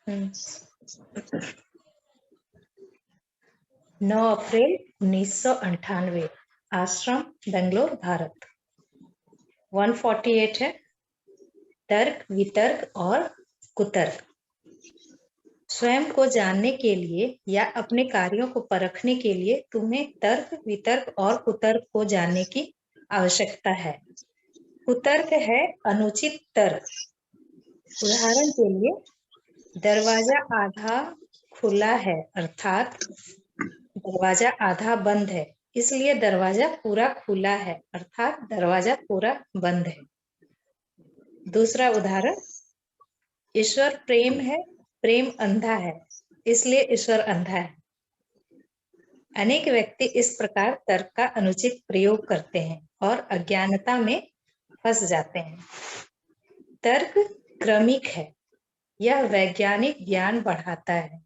9 अप्रैल 1998, आश्रम बेंगलोर भारत। 148 है, तर्क, वितर्क और कुतर्क। स्वयं को जानने के लिए या अपने कार्यों को परखने के लिए तुम्हें तर्क, वितर्क और कुतर्क को जानने की आवश्यकता है। कुतर्क है अनुचित तर्क। उदाहरण के लिए, दरवाजा आधा खुला है अर्थात दरवाजा आधा बंद है, इसलिए दरवाजा पूरा खुला है अर्थात दरवाजा पूरा बंद है। दूसरा उदाहरण, ईश्वर प्रेम है, प्रेम अंधा है, इसलिए ईश्वर अंधा है। अनेक व्यक्ति इस प्रकार तर्क का अनुचित प्रयोग करते हैं और अज्ञानता में फंस जाते हैं। तर्क क्रमिक है, यह वैज्ञानिक ज्ञान बढ़ाता है,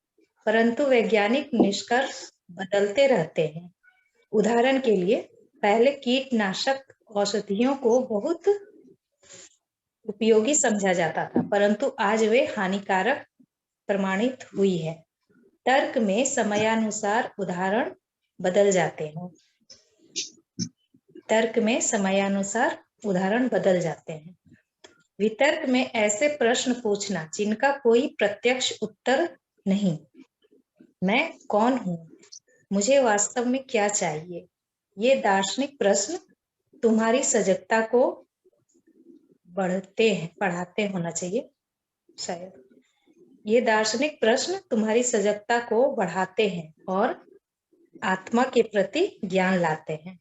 परंतु वैज्ञानिक निष्कर्ष बदलते रहते हैं। उदाहरण के लिए, पहले कीटनाशक औषधियों को बहुत उपयोगी समझा जाता था, परंतु आज वे हानिकारक प्रमाणित हुई है। तर्क में समयानुसार उदाहरण बदल जाते हैं। तर्क में समयानुसार उदाहरण बदल जाते हैं। वितर्क में ऐसे प्रश्न पूछना जिनका कोई प्रत्यक्ष उत्तर नहीं। मैं कौन हूँ? मुझे वास्तव में क्या चाहिए? ये दार्शनिक प्रश्न तुम्हारी सजगता को बढ़ाते होना चाहिए शायद। ये दार्शनिक प्रश्न तुम्हारी सजगता को बढ़ाते हैं और आत्मा के प्रति ज्ञान लाते हैं।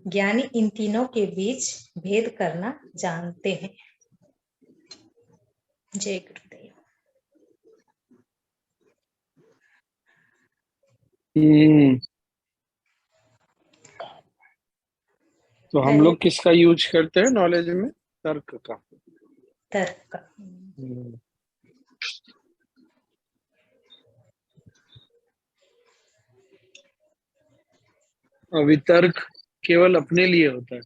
ज्ञानी इन तीनों के बीच भेद करना जानते हैं। जय गुरुदेव। तो हम लोग किसका यूज करते हैं नॉलेज में? तर्क का। तर्क का। वितर्क केवल अपने लिए होता है।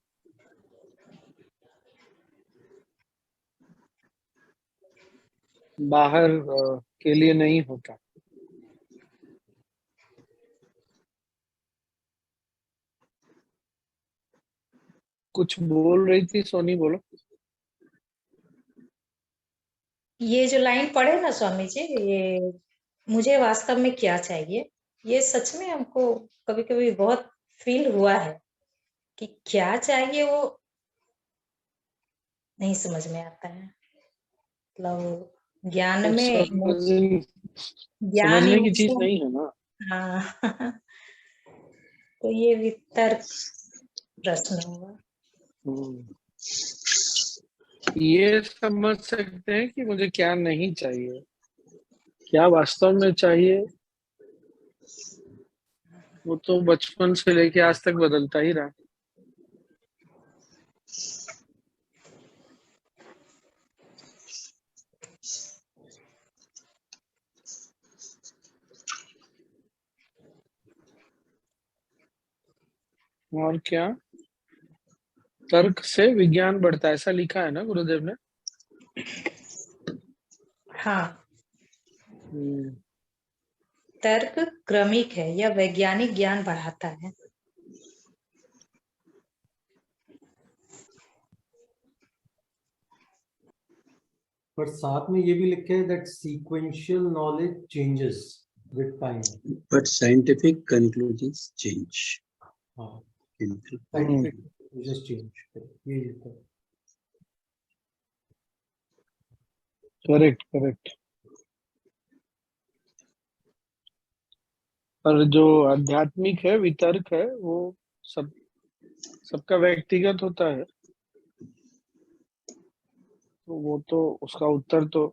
बाहर के लिए नहीं होता। कुछ बोल रही थी सोनी, बोलो। ये जो लाइन पढ़े ना स्वामी जी, ये मुझे वास्तव में क्या चाहिए, ये सच में हमको कभी कभी बहुत फील हुआ है कि क्या चाहिए वो नहीं समझ में आता है। मतलब ज्ञान में ज्ञान समझने की चीज इमोशन। नहीं है ना। हाँ तो ये वितर्क प्रश्न होगा। ये समझ सकते हैं कि मुझे क्या नहीं चाहिए, क्या वास्तव में चाहिए, वो तो बचपन से लेके आज तक बदलता ही रहा। और क्या, तर्क से विज्ञान बढ़ता है, ऐसा लिखा है ना गुरुदेव ने। हाँ, तर्क क्रमिक है, यह वैज्ञानिक ज्ञान बढ़ाता है। पर साथ में ये भी लिखे है that sequential knowledge changes with time, but scientific conclusions change. हाँ, साइंटिफिक कंक्लूजन्स चेंज, ये लिखा है। Correct correct. पर जो आध्यात्मिक है, वितर्क है, वो सबका व्यक्तिगत होता है, तो वो तो उसका उत्तर तो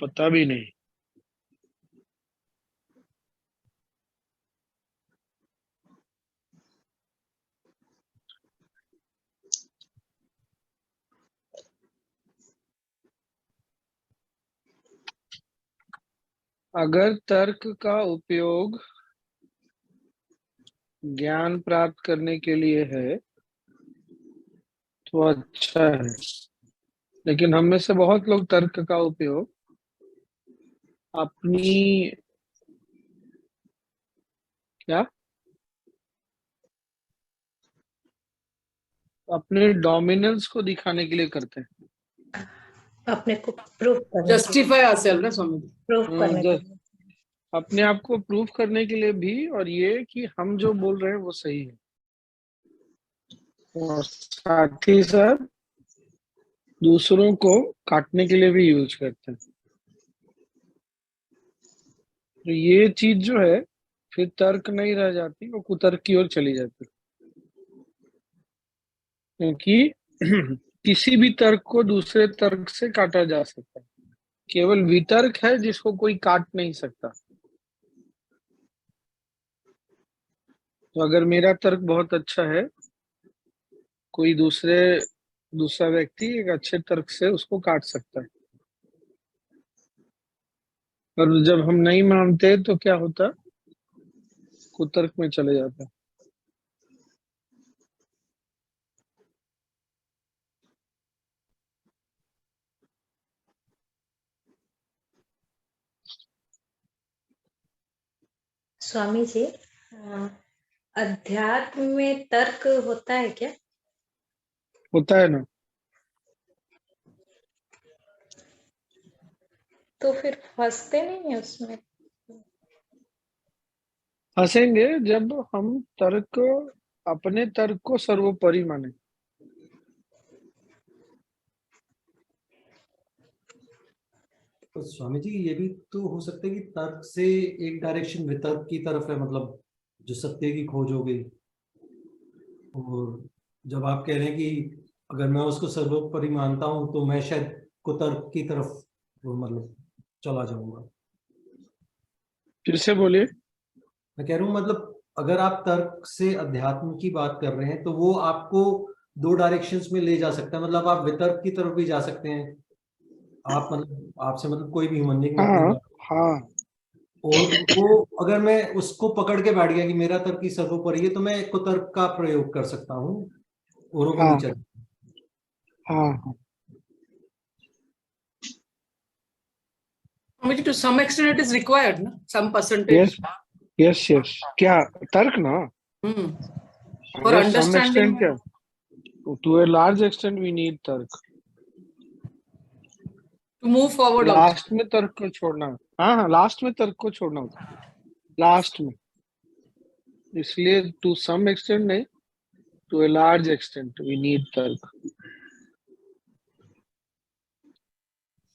पता भी नहीं। अगर तर्क का उपयोग ज्ञान प्राप्त करने के लिए है तो अच्छा है, लेकिन हम में से बहुत लोग तर्क का उपयोग अपनी क्या अपने डोमिनेंस को दिखाने के लिए करते हैं। अपने को प्रूफ करने के लिए, जस्टिफाई ourselves ना स्वामी जी। प्रूफ करने के जस्ट लिए। अपने आप को प्रूव करने के लिए भी, और ये कि हम जो बोल रहे हैं वो सही है, और साथ ही साथ दूसरों को काटने के लिए भी यूज करते हैं। तो ये चीज जो है फिर तर्क नहीं रह जाती, वो कुतर्क की ओर चली जाती, क्योंकि किसी भी तर्क को दूसरे तर्क से काटा जा सकता है। केवल वितर्क है जिसको कोई काट नहीं सकता। तो अगर मेरा तर्क बहुत अच्छा है, कोई दूसरा व्यक्ति एक अच्छे तर्क से उसको काट सकता है। और जब हम नहीं मानते तो क्या होता, कुतर्क में चले जाता है। स्वामी जी, अध्यात्म में तर्क होता है क्या? होता है ना। तो फिर फंसते नहीं है उसमें? फंसेंगे जब हम अपने तर्क को सर्वोपरि माने। तो स्वामी जी ये भी तो हो सकता है कि तर्क से एक डायरेक्शन वितर्क की तरफ है, मतलब जो सत्य की खोज हो गई। और जब आप कह रहे हैं कि अगर मैं उसको सर्वोपरि मानता हूं तो मैं शायद कुतर्क की तरफ वो मतलब चला जाऊंगा। फिर से बोलिए। मैं कह रहा हूँ मतलब अगर आप तर्क से अध्यात्म की बात कर रहे हैं तो वो आपको दो डायरेक्शंस में ले जा सकता है, मतलब आप वितर्क की तरफ भी जा सकते हैं। आप मतलब आपसे मतलब कोई भी ह्यूमन बीइंग, मैं अपनी हाँ बात, हाँ और वो अगर मैं उसको पकड़ के बैठ गया कि मेरा तर्क ही सर्वोपरि है तो मैं कुतर्क का प्रयोग कर सकता हूँ, औरों को हाँ नीचे। हाँ हाँ। Swami ji, to some extent it is required ना, some percentage। Yes yes yes, क्या तर्क ना, for अगर सम understanding, एक्सटेंट, क्या to a large extent we need तर्क। to move forward also। Last में तर्क को छोड़ना। हाँ हाँ, लास्ट में तर्क को छोड़ना होता है, लास्ट में। इसलिए टू सम एक्सटेंट नहीं, to a large extent we need तर्क।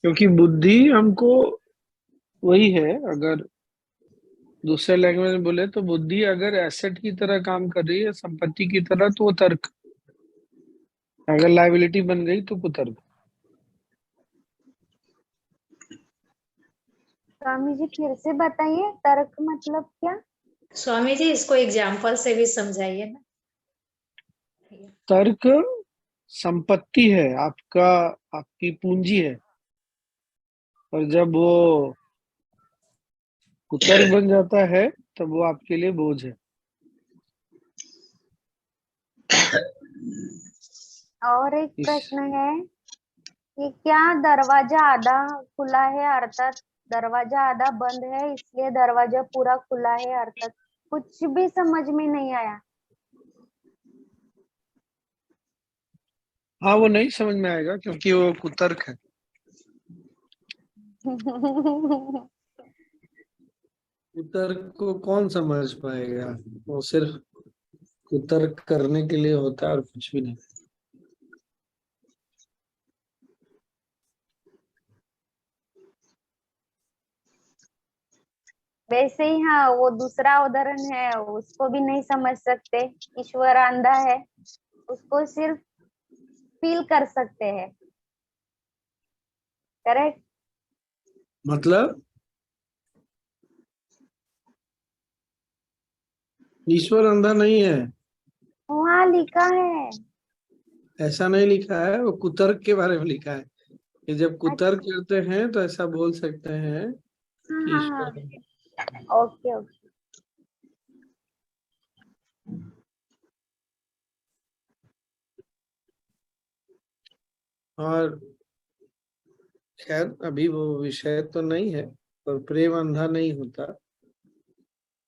क्योंकि बुद्धि हमको वही है, अगर दूसरे लैंग्वेज में बोले तो बुद्धि अगर एसेट की तरह काम कर रही है, संपत्ति की तरह, तो वो तर्क। अगर लायबिलिटी बन गई तो कुतर्क। स्वामी जी फिर से बताइए, तर्क मतलब क्या? स्वामी जी इसको एग्जाम्पल से भी समझाइए ना। तर्क संपत्ति है, आपकी पूंजी है, और जब वो कुतर्क बन जाता है तब वो आपके लिए बोझ है। और एक इस प्रश्न है कि क्या दरवाजा आधा खुला है अर्थात दरवाजा आधा बंद है इसलिए दरवाजा पूरा खुला है अर्थात कुछ भी समझ में नहीं आया। हाँ, वो नहीं समझ में आएगा क्योंकि वो कुतर्क है। कुतर्क को कौन समझ पाएगा, वो सिर्फ कुतर्क करने के लिए होता है और कुछ भी नहीं। वैसे ही हाँ, वो दूसरा उदाहरण है, उसको भी नहीं समझ सकते। ईश्वर अंधा है, उसको सिर्फ फील कर सकते हैं। करेक्ट। मतलब ईश्वर अंधा नहीं है, वहाँ लिखा है। ऐसा नहीं लिखा है। वो कुतर्क के बारे में लिखा है कि जब कुतर्क करते हैं तो ऐसा बोल सकते हैं कि हाँ हाँ ईश्वर। हाँ, ओके ओके। और खैर अभी वो विषय तो नहीं है, पर प्रेम अंधा नहीं होता।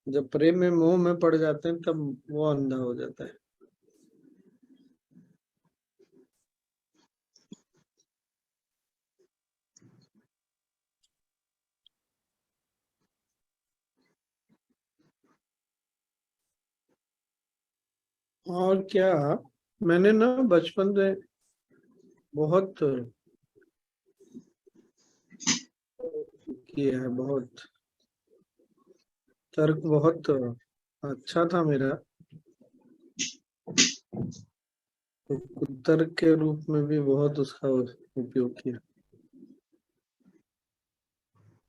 जब प्रेम में मोह में पड़ जाते हैं तब वो अंधा हो जाता है। और क्या, मैंने ना बचपन में बहुत किया है, बहुत तर्क बहुत अच्छा था मेरा, तो तर्क के रूप में भी बहुत उसका उपयोग किया।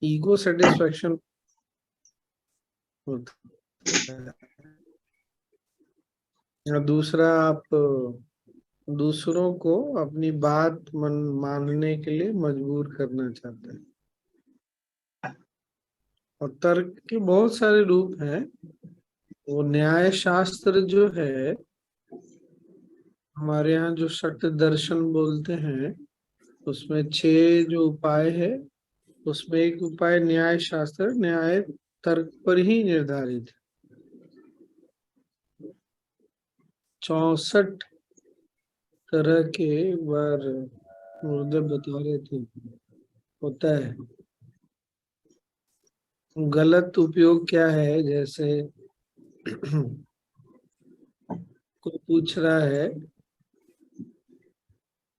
ईगो सेटिस्फेक्शन होता है। और दूसरा, आप दूसरों को अपनी बात मानने के लिए मजबूर करना चाहते हैं। और तर्क के बहुत सारे रूप हैं। वो न्याय शास्त्र जो है, हमारे यहाँ जो सत्य दर्शन बोलते हैं, उसमें 6 जो उपाय है, उसमें एक उपाय न्याय शास्त्र, न्याय तर्क पर ही निर्धारित है। 64 तरह के, एक बार गुरुदेव बता रहे थे, होता है। गलत उपयोग क्या है, जैसे कोई पूछ रहा है,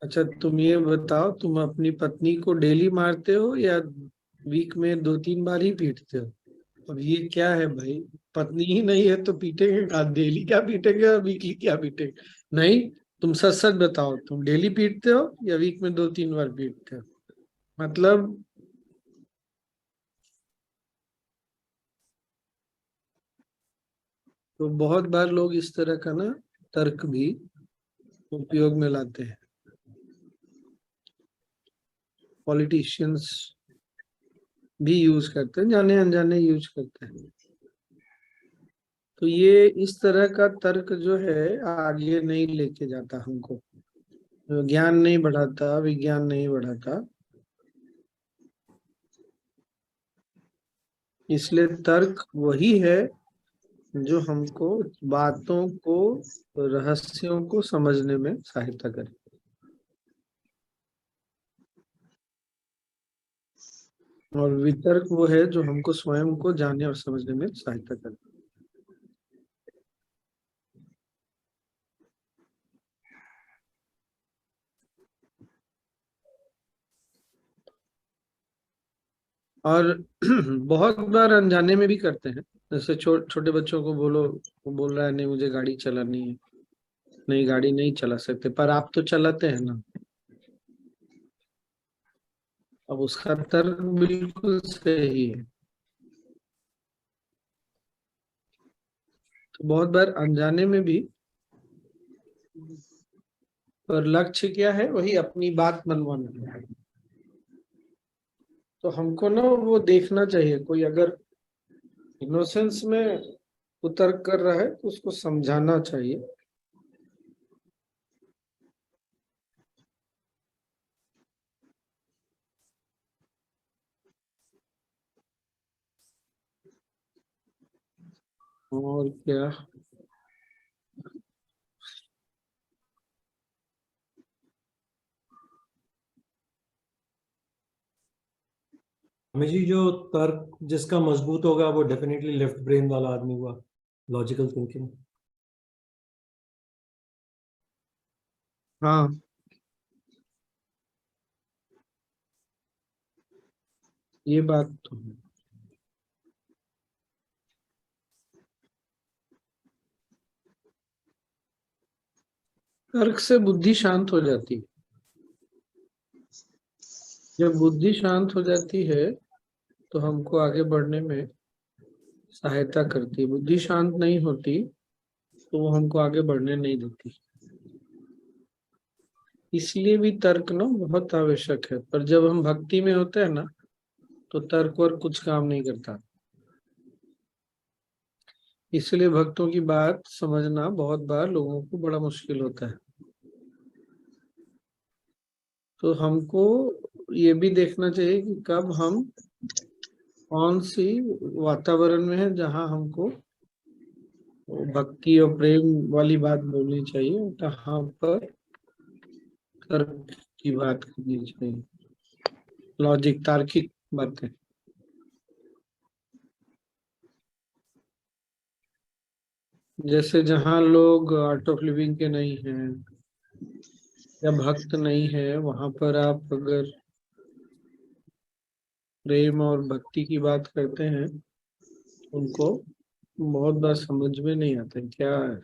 अच्छा तुम ये बताओ, तुम अपनी पत्नी को डेली मारते हो या वीक में 2-3 बार ही पीटते हो? अब ये क्या है भाई, पत्नी ही नहीं है तो पीटेंगे क्या? डेली क्या पीटेंगे और वीकली क्या पीटेंगे? नहीं, तुम सच सच बताओ, तुम डेली पीटते हो या वीक में 2-3 बार पीटते हो? मतलब तो बहुत बार लोग इस तरह का ना तर्क भी उपयोग में लाते हैं। पॉलिटिशियंस भी यूज करते हैं, जाने अनजाने यूज करते हैं। तो ये इस तरह का तर्क जो है आगे नहीं लेके जाता हमको, ज्ञान नहीं बढ़ाता, विज्ञान नहीं बढ़ाता। इसलिए तर्क वही है जो हमको बातों को, रहस्यों को समझने में सहायता करे। और वितर्क वो है जो हमको स्वयं को जानने और समझने में सहायता करे। और बहुत बार अनजाने में भी करते हैं। जैसे छोटे बच्चों को बोलो, वो बोल रहा है नहीं मुझे गाड़ी चलानी है, नहीं गाड़ी नहीं चला सकते, पर आप तो चलाते हैं ना। अब उसका तर्क बिल्कुल सही है। तो बहुत बार अनजाने में भी, पर लक्ष्य क्या है, वही अपनी बात मनवाना है। तो हमको ना वो देखना चाहिए, कोई अगर इनोसेंस में कुतर्क कर रहा है तो उसको समझाना चाहिए। और क्या, हमें जी जो तर्क जिसका मजबूत होगा वो डेफिनेटली लेफ्ट ब्रेन वाला आदमी हुआ, लॉजिकल थिंकिंग। हाँ ये बात तो है। तर्क से बुद्धि शांत हो जाती है। जब बुद्धि शांत हो जाती है तो हमको आगे बढ़ने में सहायता करती है। बुद्धि शांत नहीं होती तो वो हमको आगे बढ़ने नहीं देती। इसलिए भी तर्क ना बहुत आवश्यक है। पर जब हम भक्ति में होते हैं ना, तो तर्क और कुछ काम नहीं करता। इसलिए भक्तों की बात समझना बहुत बार लोगों को बड़ा मुश्किल होता है। तो हमको ये भी देखना चाहिए कि कब हम कौन सी वातावरण में है जहाँ हमको भक्ति और प्रेम वाली बात बोलनी चाहिए, कहाँ पर तर्क की बात करनी चाहिए, लॉजिक तार्किक बातें। जैसे जहाँ लोग आर्ट ऑफ लिविंग के नहीं हैं या भक्त नहीं है, वहां पर आप अगर प्रेम और भक्ति की बात करते हैं, उनको बहुत बार समझ में नहीं आता क्या है।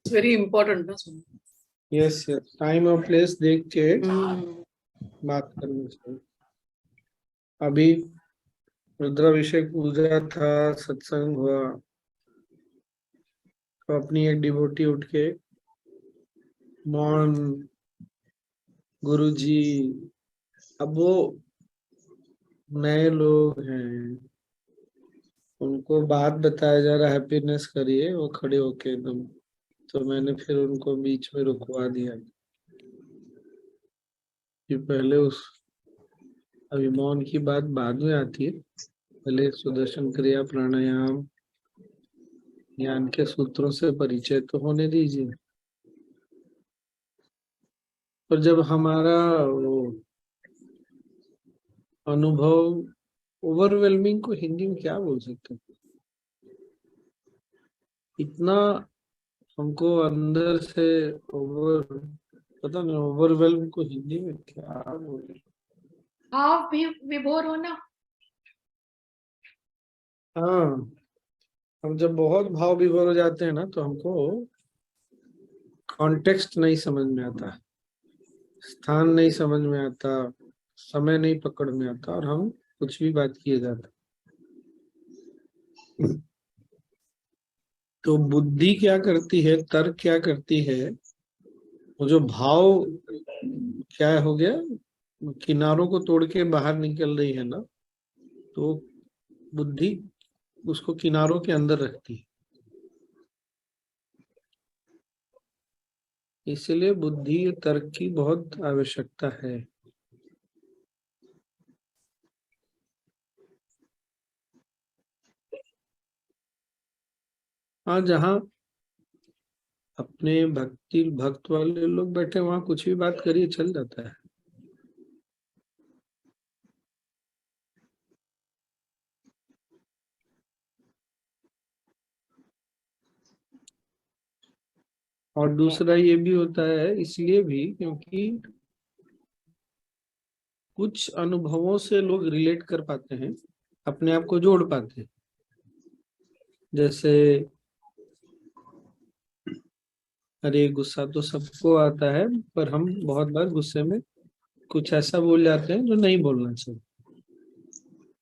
It's very important ना स्वामी। यस, टाइम और प्लेस देख के हम्म। बात करनी चाहिए। अभी रुद्राभिषेक पूजा था, सत्संग हुआ, तो अपनी एक डिवोटी उठ के मौन गुरुजी, अब वो नए लोग हैं, उनको बात बताया जा रहा है, हैप्पीनेस करिए, वो खड़े होके एकदम, तो मैंने फिर उनको बीच में रुकवा दिया कि पहले उस अभी मौन की बात बाद में आती है, पहले सुदर्शन क्रिया प्राणायाम ज्ञान के सूत्रों से परिचय तो होने दीजिए। पर जब हमारा वो अनुभव ओवरवेलमिंग को हिंदी में क्या बोल सकते हैं, इतना हमको अंदर से पता नहीं ओवरवेलम को हिंदी में क्या बोले। भाव भी विभोर होना। हाँ, हम जब बहुत भाव विभोर हो जाते हैं ना, तो हमको कॉन्टेक्स्ट नहीं समझ में आता, स्थान नहीं समझ में आता, समय नहीं पकड़ में आता, और हम कुछ भी बात किए जाते। तो बुद्धि क्या करती है, तर्क क्या करती है, वो जो भाव क्या हो गया, किनारों को तोड़ के बाहर निकल रही है ना, तो बुद्धि उसको किनारों के अंदर रखती है। इसलिए बुद्धि तर्क की बहुत आवश्यकता है। हाँ, जहाँ अपने भक्त वाले लोग बैठे, वहां कुछ भी बात करिए, चल जाता है। और दूसरा ये भी होता है इसलिए भी क्योंकि कुछ अनुभवों से लोग रिलेट कर पाते हैं, अपने आप को जोड़ पाते हैं। जैसे अरे गुस्सा तो सबको आता है, पर हम बहुत बार गुस्से में कुछ ऐसा बोल जाते हैं जो नहीं बोलना चाहिए।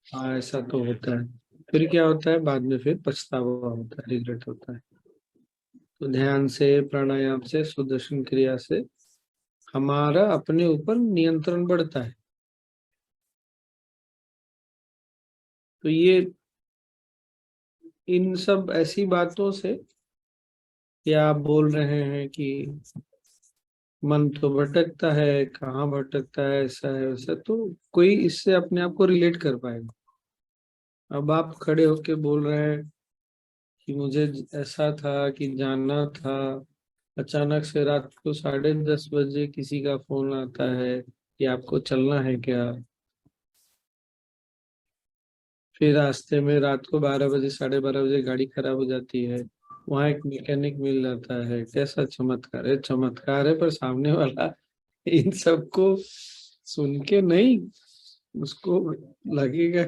हाँ, ऐसा तो होता है। फिर क्या होता है, बाद में फिर पछतावा होता है, रिग्रेट होता है। तो ध्यान से, प्राणायाम से, सुदर्शन क्रिया से हमारा अपने ऊपर नियंत्रण बढ़ता है। तो ये इन सब ऐसी बातों से कि आप बोल रहे हैं कि मन तो भटकता है, कहाँ भटकता है, ऐसा है वैसा, तो कोई इससे अपने आप को रिलेट कर पाएगा। अब आप खड़े होके बोल रहे हैं कि मुझे ऐसा था कि जाना था, अचानक से रात को 10:30 बजे किसी का फोन आता है कि आपको चलना है क्या, फिर रास्ते में रात को 12 बजे 12:30 बजे गाड़ी खराब हो जाती है, वहां एक मैकेनिक मिल जाता है, कैसा चमत्कार है। चमत्कार है, पर सामने वाला इन सबको सुन के नहीं, उसको लगेगा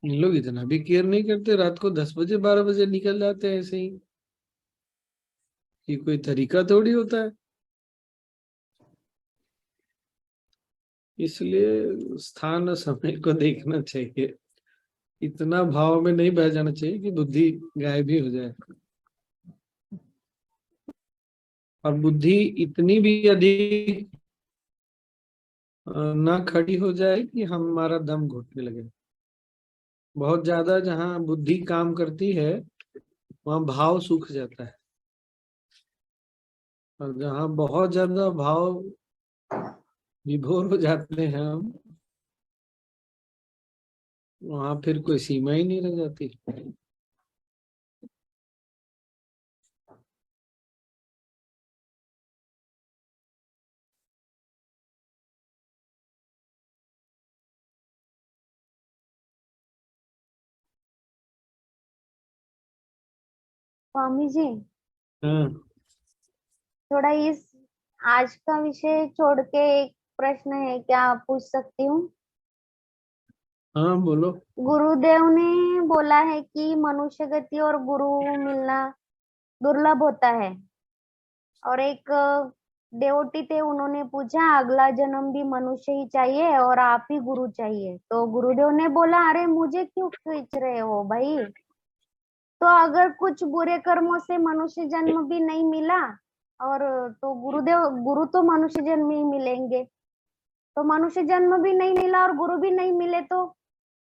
इन लोग इतना भी केयर नहीं करते, रात को 10 बजे 12 बजे निकल जाते हैं ऐसे ही, ये कोई तरीका थोड़ी होता है। इसलिए स्थान और समय को देखना चाहिए, इतना भाव में नहीं बह जाना चाहिए कि बुद्धि गायब ही हो जाए। और बुद्धि इतनी भी अधिक ना खड़ी हो जाए कि हमारा दम घुटने लगे। बहुत ज्यादा जहाँ बुद्धि काम करती है, वहां भाव सूख जाता है। और जहाँ बहुत ज्यादा भाव विभोर हो जाते हैं हम, वहां फिर कोई सीमा ही नहीं रह जाती। स्वामी जी, हाँ थोड़ा इस आज का विषय छोड़ के एक प्रश्न है, क्या पूछ सकती हूँ? हाँ बोलो। गुरुदेव ने बोला है कि मनुष्य गति और गुरु मिलना दुर्लभ होता है, और एक देवोटी थे, उन्होंने पूछा अगला जन्म भी मनुष्य ही चाहिए और आप ही गुरु चाहिए। तो गुरुदेव ने बोला अरे मुझे क्यों खींच रहे हो भाई, तो अगर कुछ बुरे कर्मों से मनुष्य जन्म भी नहीं मिला और तो गुरु तो मनुष्य जन्म ही मिलेंगे, तो मनुष्य जन्म भी नहीं मिला और गुरु भी नहीं मिले तो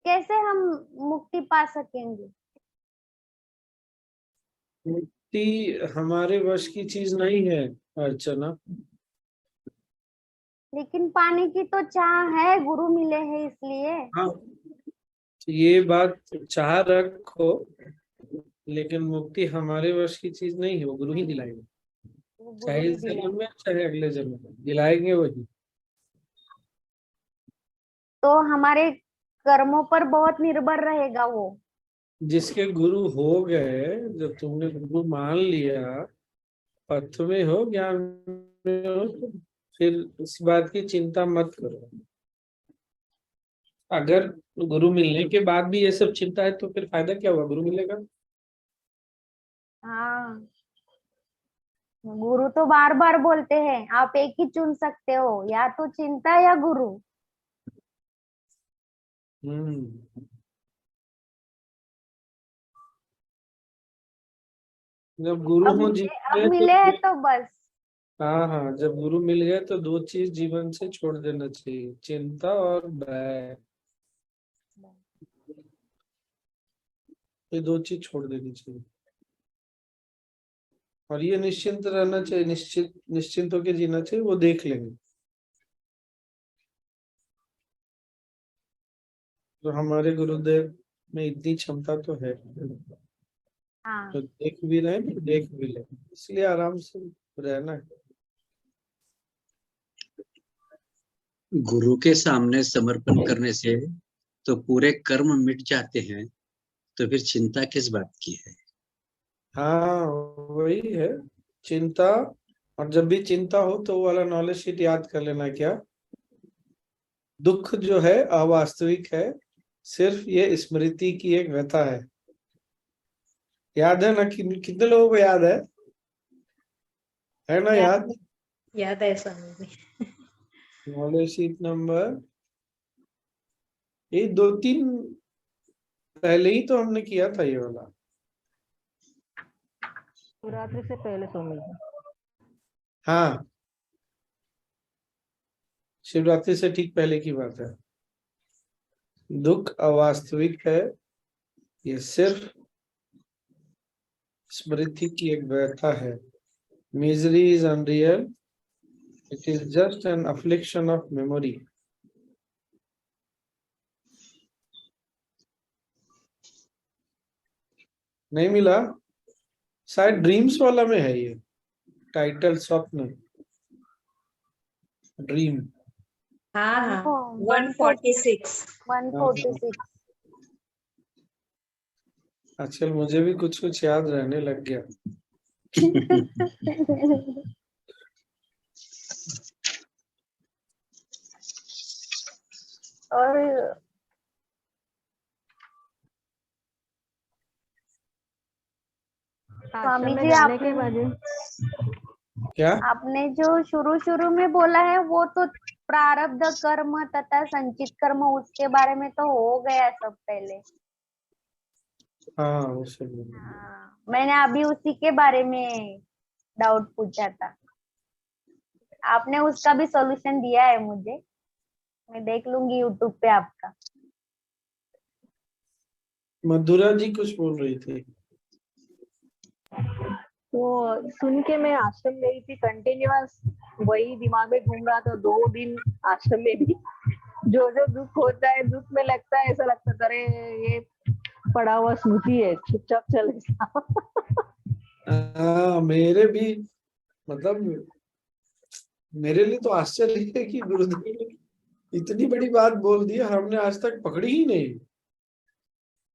कैसे हम मुक्ति पा सकेंगे? मुक्ति हमारे वश की चीज नहीं है अर्चना। लेकिन पाने की तो चाह है, गुरु मिले हैं इसलिए। हाँ, ये बात चाह रखो, लेकिन मुक्ति हमारे वश की चीज नहीं है, वो गुरु ही दिलाएंगे। वो गुरु चाहे ही इस दिलाए। जन्म में चाहे अगले जन्म में दिलाएंगे वही। तो हमारे कर्मों पर बहुत निर्भर रहेगा वो। जिसके गुरु हो गए, जब तुमने गुरु मान लिया, पथ में हो, ज्ञान में हो, तो फिर इस बात की चिंता मत करो। अगर गुरु मिलने के बाद भी ये सब चिंता है तो फिर फायदा क्या हुआ? गुरु मिलेगा। हाँ, गुरु तो बार बार बोलते हैं आप एक ही चुन सकते हो, या तो चिंता या गुरु। हम्म। जब गुरु हो जीवन अब में तो मिले हैं तो बस। हाँ हाँ, जब गुरु मिल गए तो दो चीज जीवन से छोड़ देना चाहिए, चिंता और भय। ये दो चीज छोड़ देनी चाहिए, और ये निश्चिंत रहना चाहिए, निश्चिंत होकर जीना चाहिए, वो देख लेंगे। तो हमारे गुरुदेव में इतनी क्षमता तो है, हाँ, तो देख भी रहे तो देख भी ले, इसलिए आराम से रहना है। गुरु के सामने समर्पण करने से तो पूरे कर्म मिट जाते हैं, तो फिर चिंता किस बात की है? हाँ वही है चिंता। और जब भी चिंता हो तो वो वाला नॉलेज शीट याद कर लेना। क्या दुख जो है अवास्तविक है, सिर्फ ये स्मृति की एक व्यथा है। याद है ना? कितने लोगों को याद है ना याद? याद है Swami ji. Knowledge sheet number ये 2-3 पहले ही तो हमने किया था ये वाला। शिवरात्रि से पहले स्वामी जी। हाँ, शिवरात्रि से ठीक पहले की बात है। दुख अवास्तविक है, ये सिर्फ स्मृति की एक व्यथा है। Misery is unreal, it is just an affliction of memory. नहीं मिला? शायद ड्रीम्स वाला में है ये टाइटल, स्वप्न, ड्रीम। हाँ हाँ, 146। 146। आजकल मुझे भी कुछ कुछ याद रहने लग गया। और स्वामी जी, क्या? आपने जो शुरू शुरू में बोला है वो तो प्रारब्ध कर्म तथा संचित कर्म, उसके बारे में तो हो गया सब पहले। हाँ उसे हाँ, मैंने अभी उसी के बारे में डाउट पूछा था। आपने उसका भी सॉल्यूशन दिया है मुझे, मैं देख लूंगी यूट्यूब पे आपका। मधुरा जी कुछ बोल रही थी। वो सुन के मैं आश्रम गई थी, कंटिन्यूअस वही दिमाग में घूम रहा था 2 दिन आश्रम में भी। जो जो दुख होता है, दुख में लगता है, ऐसा लगता था, अरे ये पड़ा हुआ स्मृति है, चुपचाप चले हाँ, मेरे भी मतलब मेरे लिए तो आश्चर्य है कि गुरुदेव ने इतनी बड़ी बात बोल दी, हमने आज तक पकड़ी ही नहीं।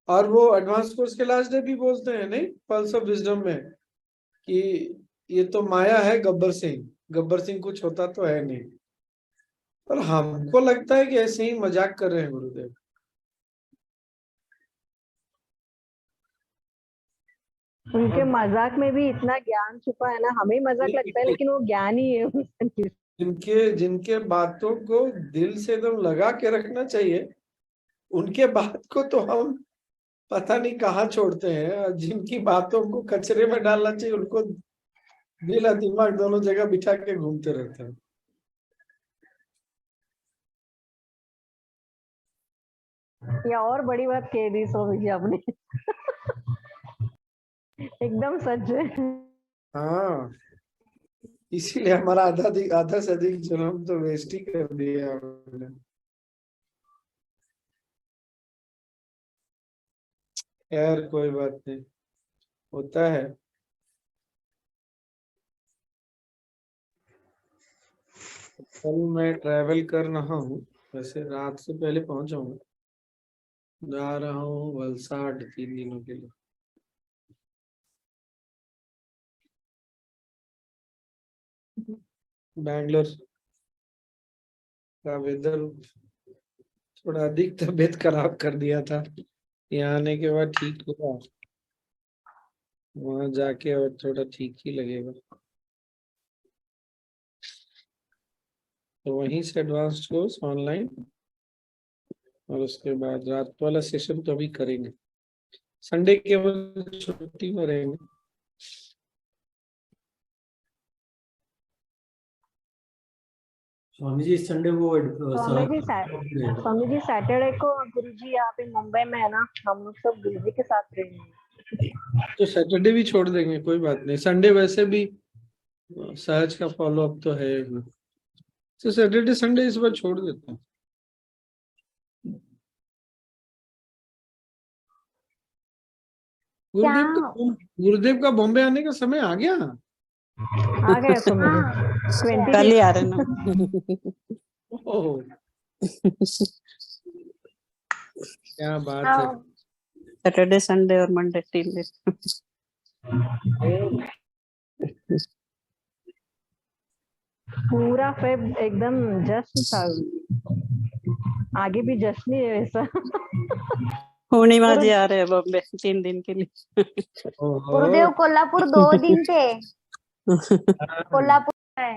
और वो एडवांस कोर्स के लास्ट डे भी बोलते हैं नहीं, पल्स ऑफ विजडम में, कि ये तो माया है गब्बर सिंह कुछ होता तो है नहीं। पर हमको लगता है कि ऐसे ही मजाक कर रहे हैं गुरुदेव। उनके मजाक में भी इतना ज्ञान छुपा है ना, हमें मजाक लगता है लेकिन वो ज्ञान ही है। जिनके बातों को दिल से एकदम लगा के रखना चाहिए, उनके बात को तो हम पता नहीं कहाँ छोड़ते हैं, और जिनकी बातों को कचरे में डालना चाहिए उनको दिल और दिमाग दोनों जगह बिठा के घूमते रहते हैं। या और बड़ी बात कह दी स्वामी जी आपने। एकदम सच है। हाँ, इसीलिए हमारा आधा से अधिक जन्म तो वेस्ट ही कर दिया हमने। यार कोई बात नहीं, होता है। कल मैं ट्रैवल कर रहा हूँ, वैसे रात से पहले पहुंच जाऊंगा। जा रहा हूँ वलसाड 3 दिनों के लिए। बैंगलोर का वेदर थोड़ा अधिक तबीयत खराब कर दिया था, यहाँ आने के बाद ठीक हुआ। वहां जाके और थोड़ा ठीक ही लगेगा, तो वहीं से एडवांस कोर्स ऑनलाइन, और उसके बाद रात वाला सेशन तो अभी करेंगे। संडे केवल छुट्टी में रहेंगे। स्वामी जी इस संडे वो स्वामी जी सैटरडे को गुरु जी यहाँ पे मुंबई में है ना, हम लोग सब गुरु जी के साथ रहेंगे। तो सैटरडे भी छोड़ देंगे, कोई बात नहीं। संडे वैसे भी सहज का फॉलो अप तो है, तो सैटरडे संडे इस बार छोड़ देते हैं। गुरुदेव का बॉम्बे आने का समय आ गया। आ गया स्वामी जी, 20 कल ही आ रहे ना। ओह, क्या बात है। सैटरडे संडे और मंडे 3 दिन। पूरा फेब एकदम जश्न था, आगे भी जश्न ही है वैसा। पूर्णिमा जी आ रहे हैं बॉम्बे 3 दिन के लिए। गुरुदेव कोल्हापुर 2 दिन थे। कोल्हापुर है।